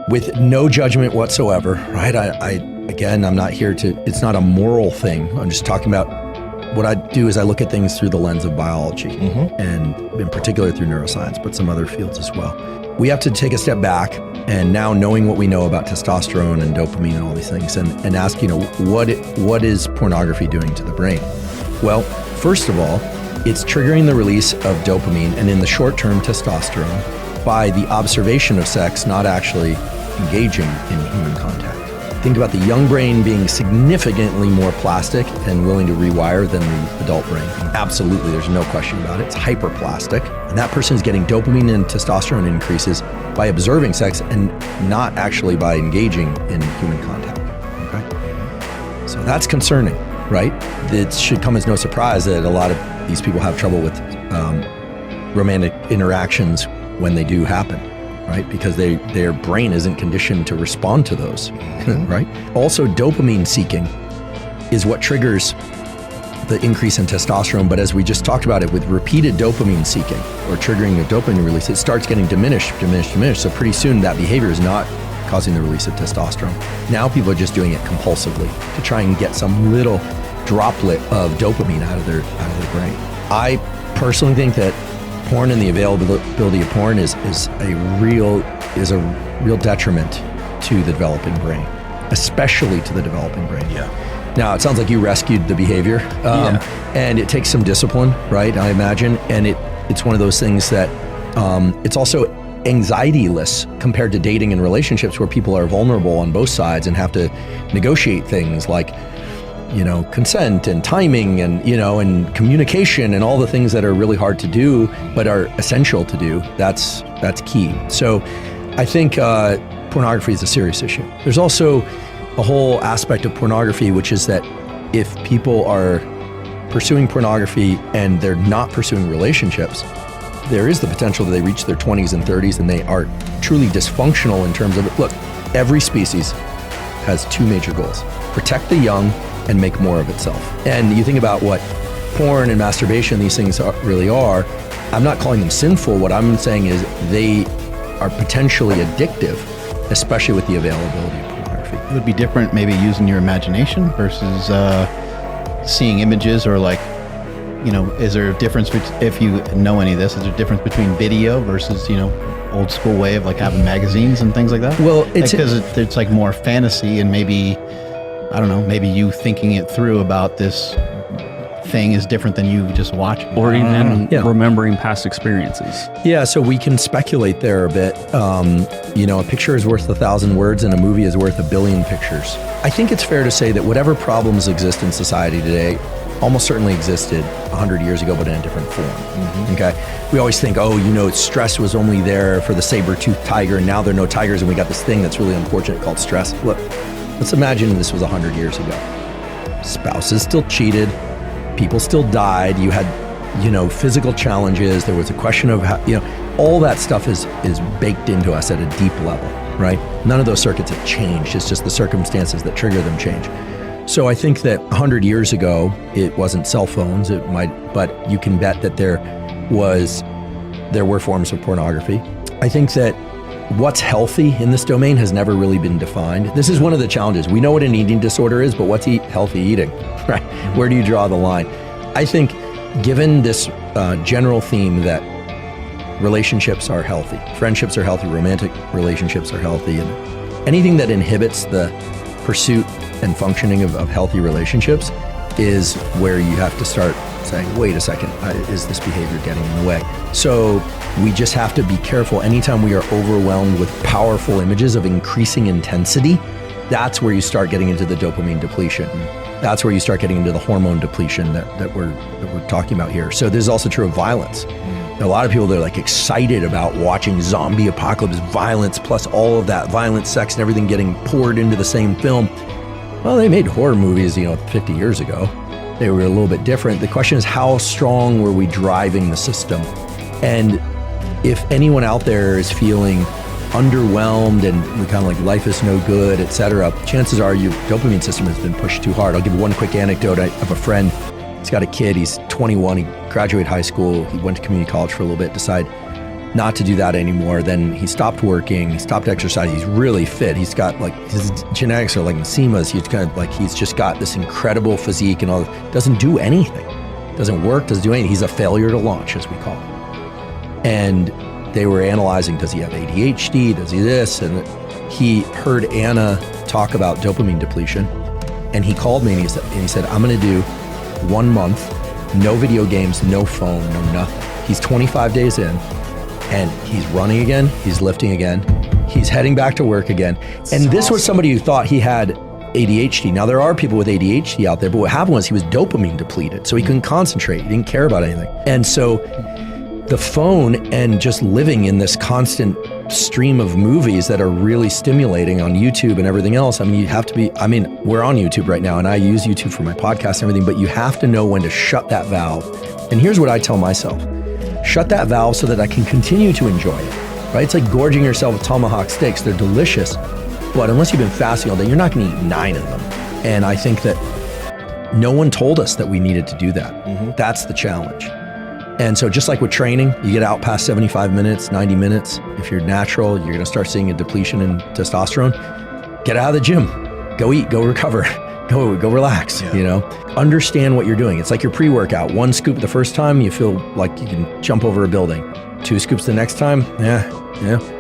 with no judgment whatsoever, right? I'm not here it's not a moral thing. I'm just talking about what I do is I look at things through the lens of biology, and in particular through neuroscience, but some other fields as well. We have to take a step back, and now knowing what we know about testosterone and dopamine and all these things, and ask, what is pornography doing to the brain? Well, first of all, it's triggering the release of dopamine, and in the short term, testosterone, by the observation of sex, not actually engaging in human contact. Think about the young brain being significantly more plastic and willing to rewire than the adult brain. Absolutely, there's no question about it. It's hyperplastic. And that person is getting dopamine and testosterone increases by observing sex and not actually by engaging in human contact. Okay? So that's concerning, right? It should come as no surprise that a lot of these people have trouble with romantic interactions when they do happen. Right? Because their brain isn't conditioned to respond to those, right? Also, dopamine seeking is what triggers the increase in testosterone. But as we just talked about it, with repeated dopamine seeking or triggering a dopamine release, it starts getting diminished. So pretty soon that behavior is not causing the release of testosterone. Now people are just doing it compulsively to try and get some little droplet of dopamine out of their brain. I personally think that porn and the availability of porn is a real detriment to the developing brain, especially to the developing brain. Yeah. Now, it sounds like you rescued the behavior, and it takes some discipline, right? I imagine, and it's one of those things that it's also anxiety-less compared to dating and relationships where people are vulnerable on both sides and have to negotiate things like, consent and timing and, and communication and all the things that are really hard to do, but are essential to do. That's key. So I think pornography is a serious issue. There's also a whole aspect of pornography, which is that if people are pursuing pornography and they're not pursuing relationships, there is the potential that they reach their 20s and 30s and they are truly dysfunctional in terms of it. Look, every species has two major goals: protect the young and make more of itself. And you think about what porn and masturbation, these things really are. I'm not calling them sinful. What I'm saying is they are potentially addictive, especially with the availability of pornography. It would be different maybe using your imagination versus seeing images, or is there a difference, if you know any of this, is there a difference between video versus, old school way of having magazines and things like that? Well, because it's like more fantasy, and maybe, I don't know, maybe you thinking it through about this thing is different than you just watching. Or even remembering past experiences. Yeah, so we can speculate there a bit. A picture is worth 1,000 words and a movie is worth 1 billion pictures. I think it's fair to say that whatever problems exist in society today almost certainly existed 100 years ago, but in a different form. Okay? We always think, stress was only there for the saber-toothed tiger, and now there are no tigers, and we got this thing that's really unfortunate called stress. Look, let's imagine this was 100 years ago. Spouses still cheated, people still died, you had, physical challenges, there was a question of how, all that stuff is baked into us at a deep level, right? None of those circuits have changed, it's just the circumstances that trigger them change. So I think that 100 years ago, it wasn't cell phones, but you can bet that there were forms of pornography. I think that what's healthy in this domain has never really been defined. This is one of the challenges. We know what an eating disorder is, but what's healthy eating, right? Where do you draw the line? I think given this general theme that relationships are healthy, friendships are healthy, romantic relationships are healthy, and anything that inhibits the pursuit and functioning of healthy relationships is where you have to start saying, wait a second, is this behavior getting in the way? So we just have to be careful. Anytime we are overwhelmed with powerful images of increasing intensity, that's where you start getting into the dopamine depletion. That's where you start getting into the hormone depletion that we're talking about here. So this is also true of violence. A lot of people, they're excited about watching zombie apocalypse violence, plus all of that violence, sex, and everything getting poured into the same film. Well, they made horror movies, 50 years ago. They were a little bit different. The question is, how strong were we driving the system? And if anyone out there is feeling underwhelmed and kind of life is no good, etc., chances are your dopamine system has been pushed too hard. I'll give one quick anecdote. I have a friend, he's got a kid, he's 21, he graduated high school, he went to community college for a little bit, decided not to do that anymore. Then he stopped working, he stopped exercising. He's really fit. He's got like, his genetics are like Massima's. He's kind of like, he's just got this incredible physique and all. Doesn't do anything. Doesn't work, doesn't do anything. He's a failure to launch, as we call it. And they were analyzing, does he have ADHD? Does he this? And he heard Anna talk about dopamine depletion. And he called me and he said, I'm gonna do 1 month, no video games, no phone, no nothing. He's 25 days in and he's running again, he's lifting again, he's heading back to work again. And this was somebody who thought he had ADHD. Now there are people with ADHD out there, but what happened was he was dopamine depleted. So he couldn't concentrate, he didn't care about anything. And so the phone and just living in this constant stream of movies that are really stimulating on YouTube and everything else. I mean, you have to be, we're on YouTube right now and I use YouTube for my podcast and everything, but you have to know when to shut that valve. And here's what I tell myself. Shut that valve so that I can continue to enjoy it, right? It's like gorging yourself with tomahawk steaks. They're delicious, but unless you've been fasting all day, you're not gonna eat 9 of them. And I think that no one told us that we needed to do that. Mm-hmm. That's the challenge. And so just like with training, you get out past 75 minutes, 90 minutes. If you're natural, you're gonna start seeing a depletion in testosterone. Get out of the gym, go eat, go recover, go relax, you know? Understand what you're doing. It's like your pre-workout. 1 scoop the first time, you feel like you can jump over a building. 2 scoops the next time,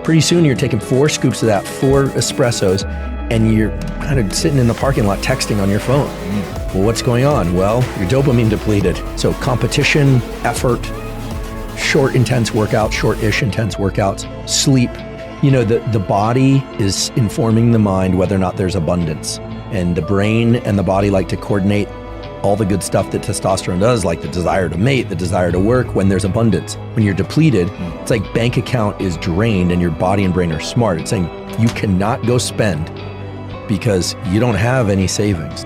Pretty soon you're taking 4 scoops of that, 4 espressos, and you're kind of sitting in the parking lot texting on your phone. Well, what's going on? Well, you're dopamine depleted. So competition, effort, short intense workouts, short-ish intense workouts, sleep. You know, the body is informing the mind whether or not there's abundance. And the brain and the body like to coordinate all the good stuff that testosterone does, like the desire to mate, the desire to work when there's abundance. When you're depleted, it's like bank account is drained and your body and brain are smart. It's saying you cannot go spend because you don't have any savings.